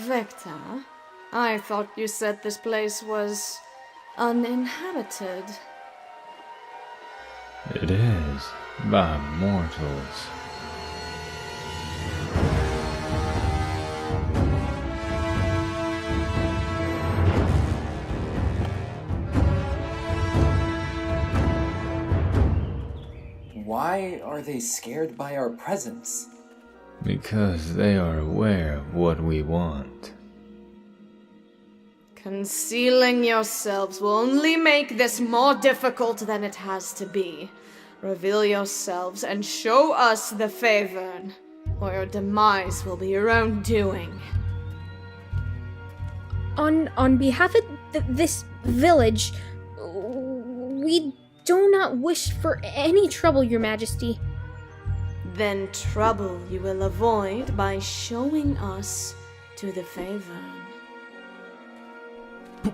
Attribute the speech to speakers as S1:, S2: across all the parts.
S1: Victor, I thought you said this place was uninhabited.
S2: It is, by mortals.
S3: Why are they scared by our presence?
S2: Because they are aware of what we want.
S1: Concealing yourselves will only make this more difficult than it has to be. Reveal yourselves and show us the favor, or your demise will be your own doing.
S4: On behalf of this village, we do not wish for any trouble, Your Majesty.
S1: Then trouble you will avoid by showing us to the favor.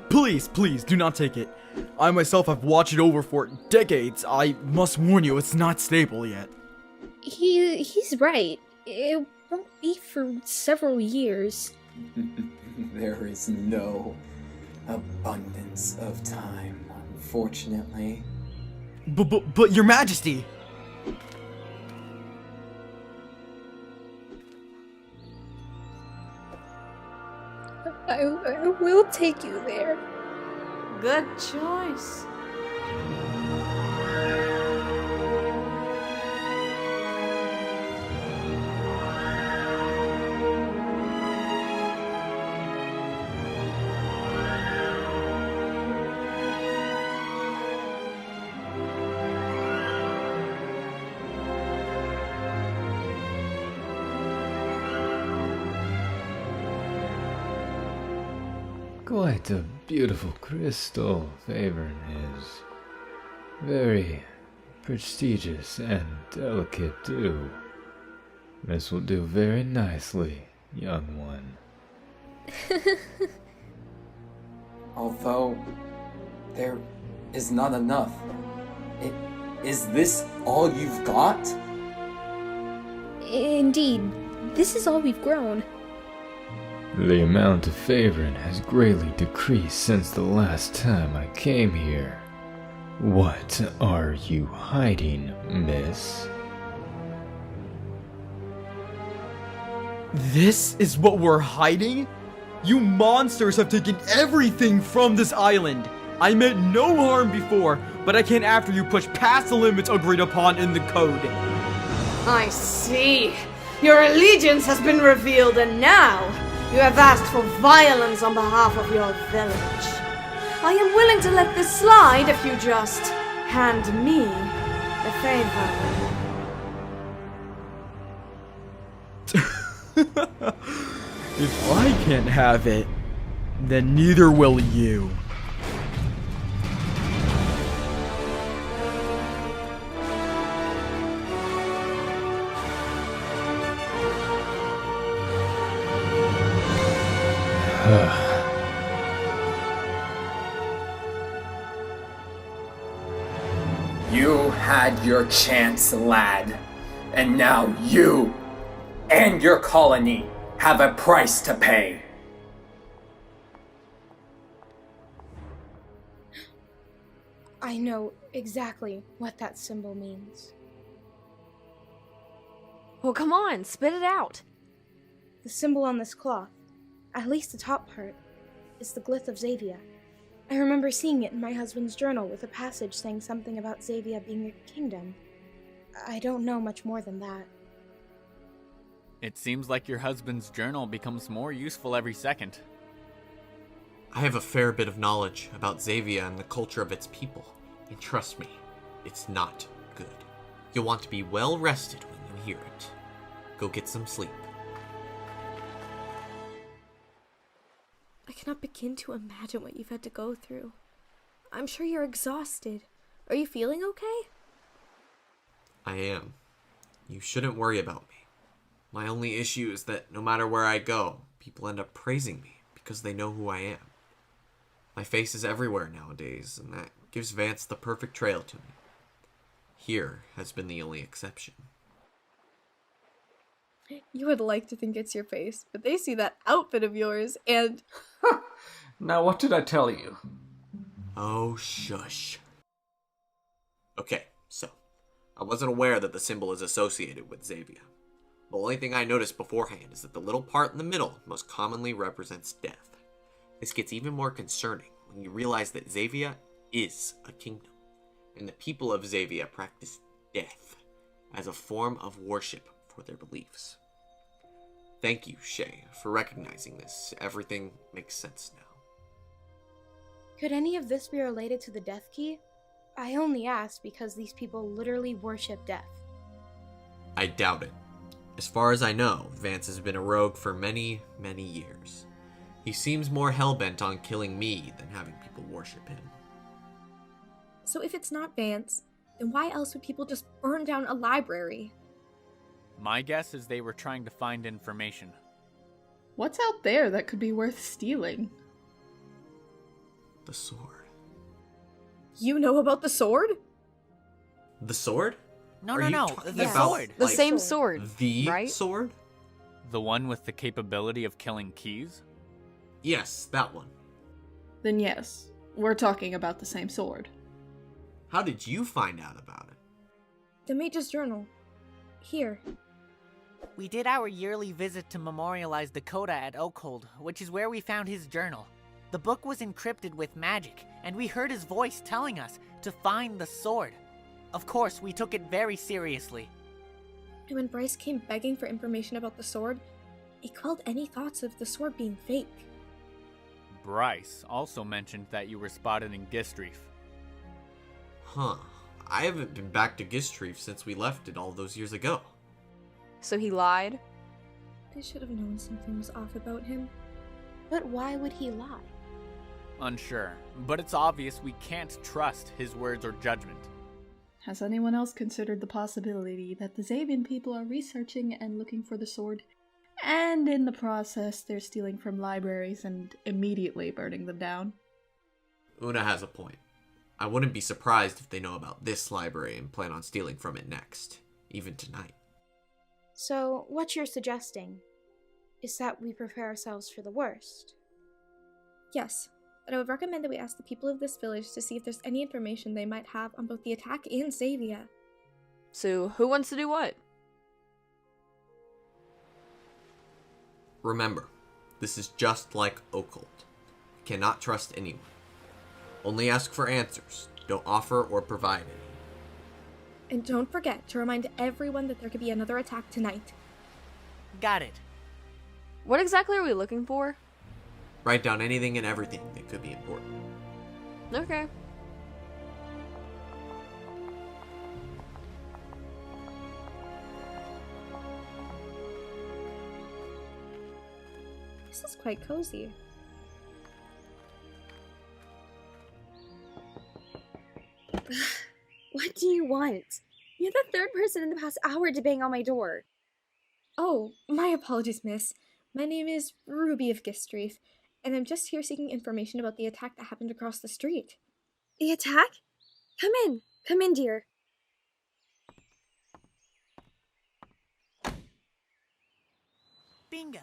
S5: Please, do not take it. I myself have watched it over for decades. I must warn you, it's not stable yet.
S4: He's right. It won't be for several years.
S3: There is no abundance of time, unfortunately.
S5: But Your Majesty!
S4: I will take you there.
S1: Good choice.
S2: Quite a beautiful crystal, Favorn is. Very prestigious and delicate too. This will do very nicely, young one.
S3: Although, there is not enough. Is this all you've got?
S4: Indeed, this is all we've grown.
S2: The amount of Favorn has greatly decreased since the last time I came here. What are you hiding, miss?
S5: This is what we're hiding? You monsters have taken everything from this island! I meant no harm before, but I can't after you push past the limits agreed upon in the code.
S1: I see. Your allegiance has been revealed, and now you have asked for violence on behalf of your village. I am willing to let this slide if you just hand me the favor.
S5: If I can't have it, then neither will you.
S3: You had your chance, lad. And now you and your colony have a price to pay.
S4: I know exactly what that symbol means.
S6: Well, come on, spit it out.
S4: The symbol on this cloth, at least the top part, is the glyph of Xavia. I remember seeing it in my husband's journal with a passage saying something about Xavia being a kingdom. I don't know much more than that.
S7: It seems like your husband's journal becomes more useful every second.
S8: I have a fair bit of knowledge about Xavia and the culture of its people, and trust me, it's not good. You'll want to be well rested when you hear it. Go get some sleep.
S6: I cannot begin to imagine what you've had to go through. I'm sure you're exhausted. Are you feeling okay?
S8: I am. You shouldn't worry about me. My only issue is that no matter where I go, people end up praising me because they know who I am. My face is everywhere nowadays, and that gives Vance the perfect trail to me. Here has been the only exception.
S6: You would like to think it's your face, but they see that outfit of yours and...
S9: Now what did I tell you?
S8: Oh, shush. Okay, so, I wasn't aware that the symbol is associated with Xavia. The only thing I noticed beforehand is that the little part in the middle most commonly represents death. This gets even more concerning when you realize that Xavia is a kingdom, and the people of Xavia practice death as a form of worship for their beliefs. Thank you, Shei, for recognizing this. Everything makes sense now.
S4: Could any of this be related to the Death Key? I only asked because these people literally worship death.
S8: I doubt it. As far as I know, Vance has been a rogue for many, many years. He seems more hellbent on killing me than having people worship him.
S6: So if it's not Vance, then why else would people just burn down a library?
S7: My guess is they were trying to find information.
S10: What's out there that could be worth stealing?
S8: The sword.
S6: You know about the sword?
S8: The sword?
S7: No,
S8: Are
S7: no,
S8: you
S7: no,
S8: talking
S7: the
S8: about,
S7: sword.
S11: The
S8: like,
S11: same sword,
S8: The
S11: right?
S8: sword?
S7: The one with the capability of killing keys?
S8: Yes, that one.
S10: Then yes, we're talking about the same sword.
S8: How did you find out about it?
S6: The Mage's Journal. Here.
S12: We did our yearly visit to memorialize Dakota at Oakhold, which is where we found his journal. The book was encrypted with magic, and we heard his voice telling us to find the sword. Of course, we took it very seriously.
S6: And when Bryce came begging for information about the sword, it quelled any thoughts of the sword being fake.
S7: Bryce also mentioned that you were spotted in Gistreef.
S8: Huh. I haven't been back to Gistreef since we left it all those years ago.
S11: So he lied?
S6: I should have known something was off about him.
S4: But why would he lie?
S7: Unsure, but it's obvious we can't trust his words or judgment.
S10: Has anyone else considered the possibility that the Xavian people are researching and looking for the sword, and in the process they're stealing from libraries and immediately burning them down?
S8: Una has a point. I wouldn't be surprised if they know about this library and plan on stealing from it next, even tonight.
S4: So, what you're suggesting is that we prepare ourselves for the worst.
S6: Yes, but I would recommend that we ask the people of this village to see if there's any information they might have on both the attack and Xavia.
S11: So who wants to do what?
S8: Remember, this is just like Occult. You cannot trust anyone. Only ask for answers. Don't offer or provide any.
S6: And don't forget to remind everyone that there could be another attack tonight.
S12: Got it.
S11: What exactly are we looking for?
S8: Write down anything and everything that could be important.
S11: Okay.
S6: This is quite cozy.
S13: What do you want? You're the third person in the past hour to bang on my door.
S6: Oh, my apologies, miss. My name is Ruby of Gistreef, and I'm just here seeking information about the attack that happened across the street.
S13: The attack? Come in, dear.
S12: Bingo.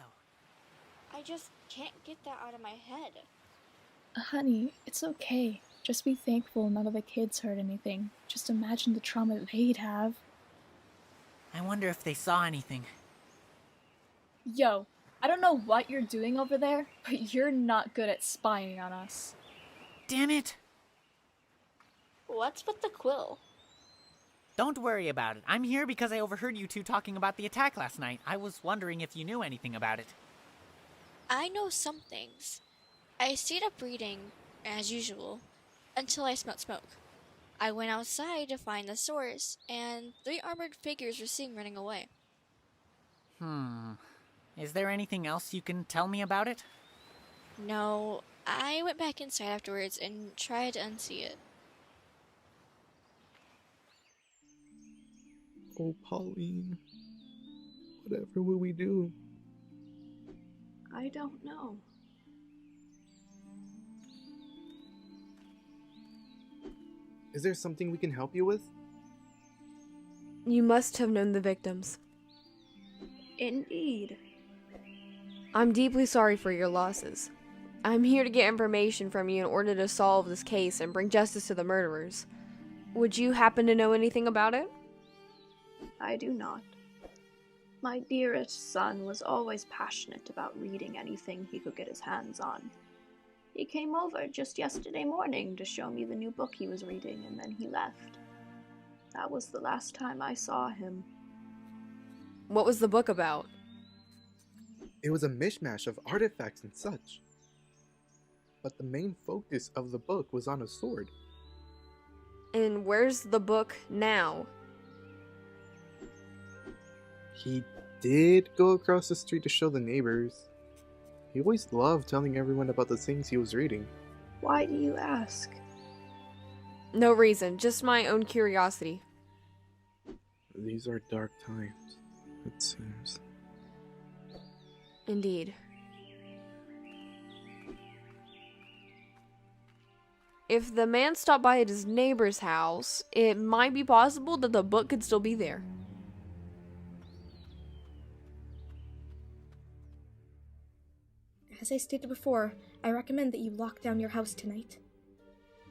S14: I just can't get that out of my head.
S15: Honey, it's okay. Just be thankful none of the kids heard anything. Just imagine the trauma they'd have.
S12: I wonder if they saw anything.
S15: Yo, I don't know what you're doing over there, but you're not good at spying on us.
S12: Damn it!
S14: What's with the quill?
S12: Don't worry about it. I'm here because I overheard you two talking about the attack last night. I was wondering if you knew anything about it.
S14: I know some things. I stayed up reading, as usual, until I smelled smoke. I went outside to find the source, and 3 armored figures were seen running away.
S12: Is there anything else you can tell me about it?
S14: No, I went back inside afterwards and tried to unsee it.
S16: Oh, Pauline. Whatever will we do?
S10: I don't know.
S16: Is there something we can help you with?
S11: You must have known the victims.
S15: Indeed.
S11: I'm deeply sorry for your losses. I'm here to get information from you in order to solve this case and bring justice to the murderers. Would you happen to know anything about it?
S15: I do not. My dearest son was always passionate about reading anything he could get his hands on. He came over just yesterday morning to show me the new book he was reading, and then he left. That was the last time I saw him.
S11: What was the book about?
S16: It was a mishmash of artifacts and such. But the main focus of the book was on a sword.
S11: And where's the book now?
S16: He did go across the street to show the neighbors. He always loved telling everyone about the things he was reading.
S15: Why do you ask?
S11: No reason, just my own curiosity.
S16: These are dark times, it seems.
S11: Indeed. If the man stopped by at his neighbor's house, it might be possible that the book could still be there.
S4: As I stated before, I recommend that you lock down your house tonight.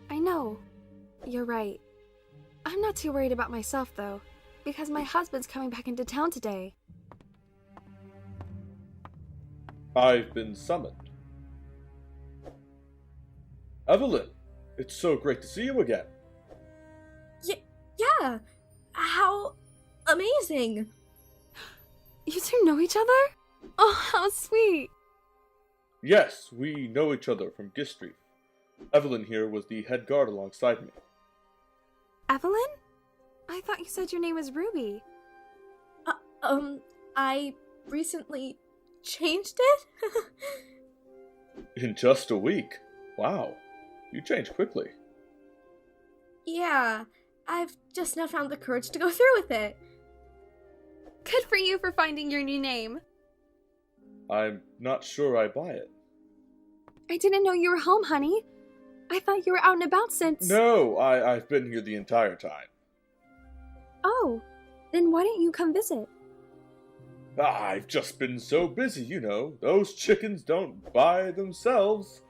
S6: I know. You're right. I'm not too worried about myself, though, because my husband's coming back into town today.
S17: I've been summoned. Evalynne, it's so great to see you again.
S4: Yeah! How amazing!
S6: You two know each other? Oh, how sweet!
S17: Yes, we know each other from Gistreef. Evalynne here was the head guard alongside me.
S6: Evalynne? I thought you said your name was Ruby.
S4: I recently changed it?
S17: In just a week? Wow, you changed quickly.
S4: Yeah, I've just now found the courage to go through with it.
S6: Good for you for finding your new name.
S17: I'm not sure I buy it.
S6: I didn't know you were home, honey. I thought you were out and about since...
S17: No, I've been here the entire time.
S6: Oh, then why didn't you come visit?
S17: I've just been so busy, you know. Those chickens don't buy themselves.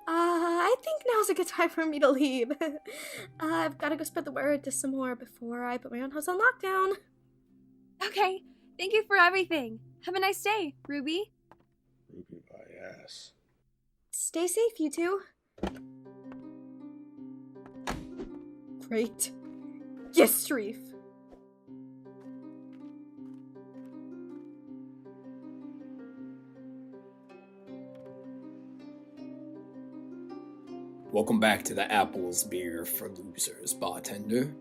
S4: I think now's a good time for me to leave. I've got to go spread the word to some more before I put my own house on lockdown.
S6: Okay, thank you for everything. Have a nice day, Ruby.
S17: Ruby my ass.
S4: Stay safe, you two. Great. Gistreef.
S3: Welcome back to the Apples Beer for Losers, Bartender.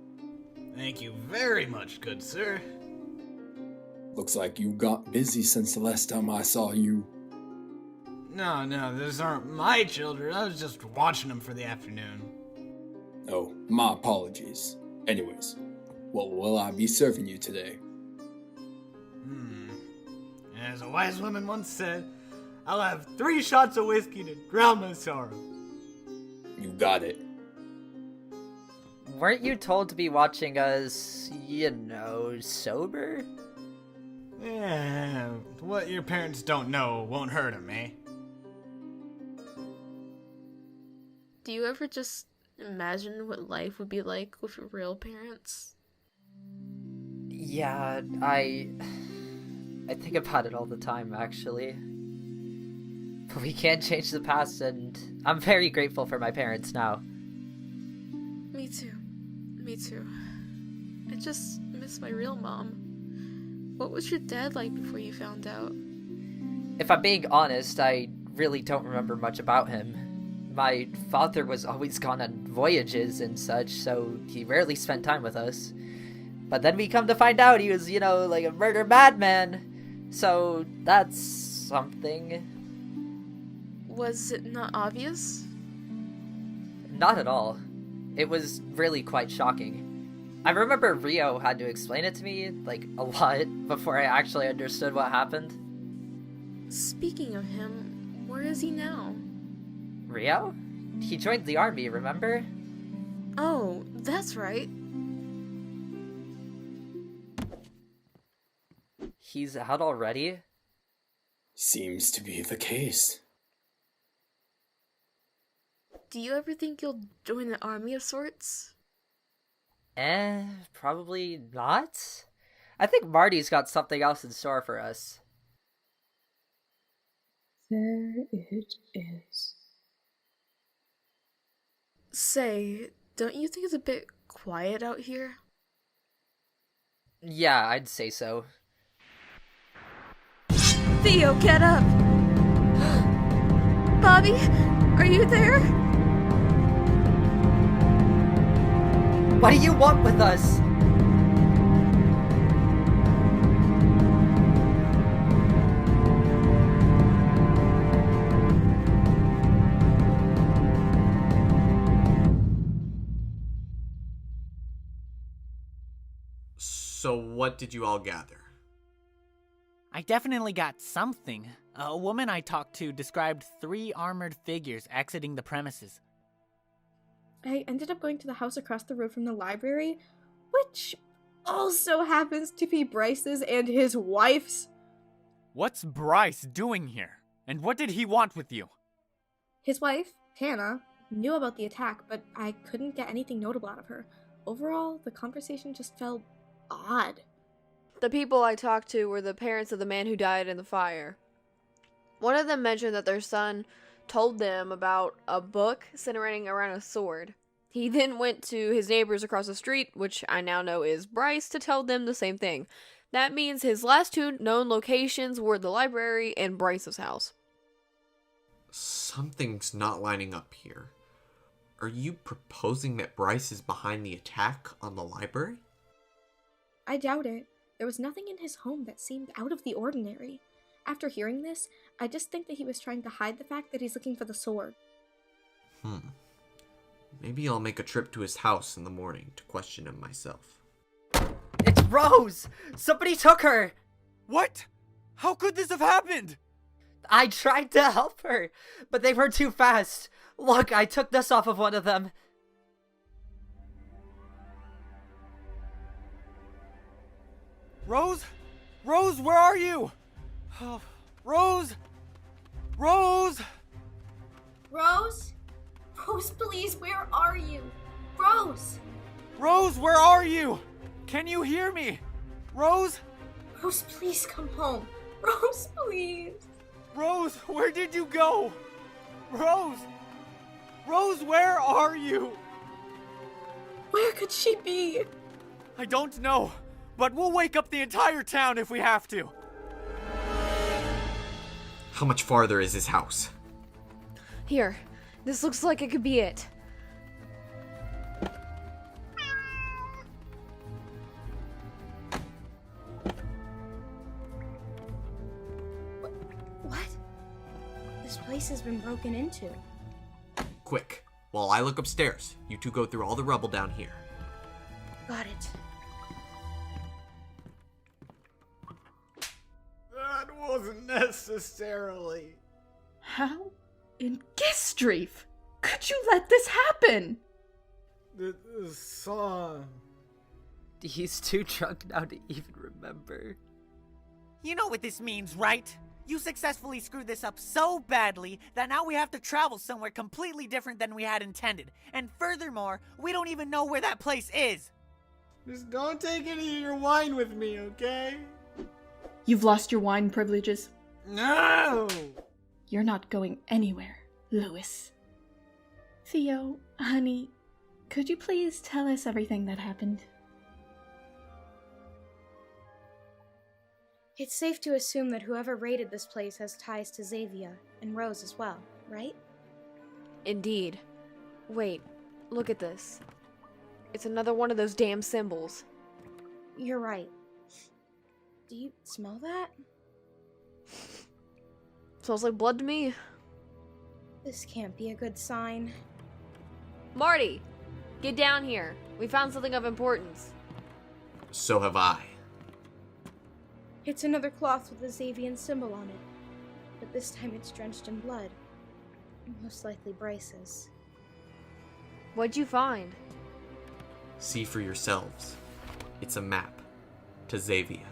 S18: Thank you very much, good sir.
S3: Looks like you got busy since the last time I saw you.
S18: No, those aren't my children. I was just watching them for the afternoon.
S3: Oh, my apologies. Anyways, what will I be serving you today?
S18: As a wise woman once said, I'll have 3 shots of whiskey to drown my sorrows.
S3: You got it.
S19: Weren't you told to be watching us, sober?
S18: Yeah, what your parents don't know won't hurt them, eh?
S6: Do you ever just imagine what life would be like with your real parents?
S19: Yeah, I think about it all the time, actually. But we can't change the past, and I'm very grateful for my parents now.
S6: Me too. I just miss my real mom. What was your dad like before you found out?
S19: If I'm being honest, I really don't remember much about him. My father was always gone on voyages and such, so he rarely spent time with us. But then we come to find out he was, like a murder madman. So that's something.
S6: Was it not obvious?
S19: Not at all. It was really quite shocking. I remember Rio had to explain it to me, a lot, before I actually understood what happened.
S6: Speaking of him, where is he now?
S19: Rio? He joined the army, remember?
S6: Oh, that's right.
S19: He's out already?
S3: Seems to be the case.
S6: Do you ever think you'll join an army of sorts?
S19: Probably not. I think Marty's got something else in store for us.
S4: There it is.
S6: Say, don't you think it's a bit quiet out here?
S19: Yeah, I'd say so.
S6: Theo, get up! Bobby, are you there?
S19: What do you want with us?
S8: So what did you all gather?
S12: I definitely got something. A woman I talked to described 3 armored figures exiting the premises.
S4: I ended up going to the house across the road from the library, which also happens to be Bryce's and his wife's.
S7: What's Bryce doing here? And what did he want with you?
S4: His wife, Tanna, knew about the attack, but I couldn't get anything notable out of her. Overall, the conversation just felt odd.
S11: The people I talked to were the parents of the man who died in the fire. One of them mentioned that their son told them about a book centering around a sword. He then went to his neighbors across the street, which I now know is Bryce, to tell them the same thing. That means his last 2 known locations were the library and Bryce's house.
S8: Something's not lining up here. Are you proposing that Bryce is behind the attack on the library?
S4: I doubt it. There was nothing in his home that seemed out of the ordinary. After hearing this, I just think that he was trying to hide the fact that he's looking for the sword.
S8: Maybe I'll make a trip to his house in the morning to question him myself.
S19: It's Rose! Somebody took her!
S7: What? How could this have happened?
S19: I tried to help her, but they were too fast. Look, I took this off of one of them.
S7: Rose? Rose, where are you? Oh, Rose? Rose?
S4: Rose? Rose, please, where are you? Rose!
S7: Rose, where are you? Can you hear me? Rose?
S4: Rose, please come home. Rose, please.
S7: Rose, where did you go? Rose? Rose, where are you?
S4: Where could she be?
S7: I don't know, but we'll wake up the entire town if we have to.
S8: How much farther is his house?
S11: Here, this looks like it could be it.
S4: What? This place has been broken into.
S8: Quick, while I look upstairs, you two go through all the rubble down here.
S4: Got it.
S18: That wasn't necessarily.
S10: How in Gistreef could you let this happen?
S18: The song.
S19: He's too drunk now to even remember.
S12: You know what this means, right? You successfully screwed this up so badly that now we have to travel somewhere completely different than we had intended. And furthermore, we don't even know where that place is.
S18: Just don't take any of your wine with me, okay?
S10: You've lost your wine privileges.
S18: No!
S10: You're not going anywhere, Louis. Theo, honey, could you please tell us everything that happened?
S4: It's safe to assume that whoever raided this place has ties to Xavier and Rose as well, right?
S11: Indeed. Wait, look at this. It's another one of those damn symbols.
S4: You're right. Do you smell that?
S11: Smells like blood to me.
S4: This can't be a good sign.
S11: Marty! Get down here. We found something of importance.
S8: So have I.
S4: It's another cloth with the Xavian symbol on it. But this time it's drenched in blood. Most likely Bryce's.
S11: What'd you find?
S8: See for yourselves. It's a map to Xavier.